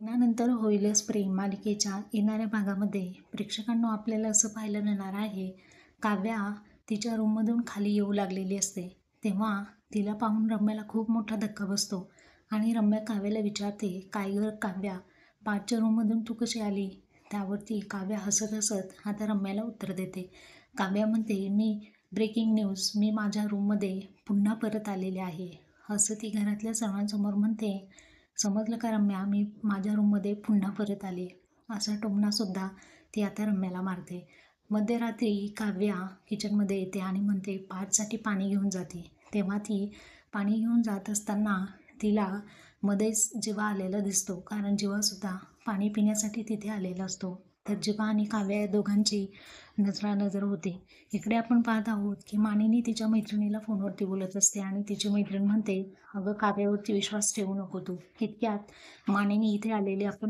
लग्नानंतर होईलच प्रेम मालिकेच्या येणाऱ्या भागामध्ये प्रेक्षकांना आपल्याला असं पाहायला मिळणार आहे. काव्या तिच्या रूममधून खाली येऊ लागलेली असते, तेव्हा तिला पाहून रम्याला खूप मोठा धक्का बसतो आणि रम्या काव्याला विचारते, काय गं काव्या, 5च्या रूममधून तू कशी आली? त्यावरती काव्या हसत हसत आता रम्याला उत्तर देते. काव्या म्हणते, ब्रेकिंग न्यूज, मी माझ्या रूममध्ये पुन्हा परत आलेले आहे. असं ती घरातल्या सर्वांसमोर म्हणते. समजलं का रम्या, मी माझ्या रूममध्ये पुन्हा परत आले. असा टोमणासुद्धा ती आता रम्याला मारते. मध्यरात्री काव्या किचनमध्ये येते आणि म्हणते 5साठी पाणी घेऊन जाते. तेव्हा ती पाणी घेऊन जात असताना तिला मध्येच जिवा आलेला दिसतो, कारण जिवासुद्धा पाणी पिण्यासाठी तिथे आलेला असतो. तर जिवा आणि काव्या या दोघांची नजरानजर होते. इकडे आपण पाहत आहोत की मानिनी तिच्या मैत्रिणीला फोनवरती बोलत असते आणि तिची मैत्रीण म्हणते, अगं काव्यावरती विश्वास ठेवू नको तू. इतक्यात मानिनी इथे आलेली आपण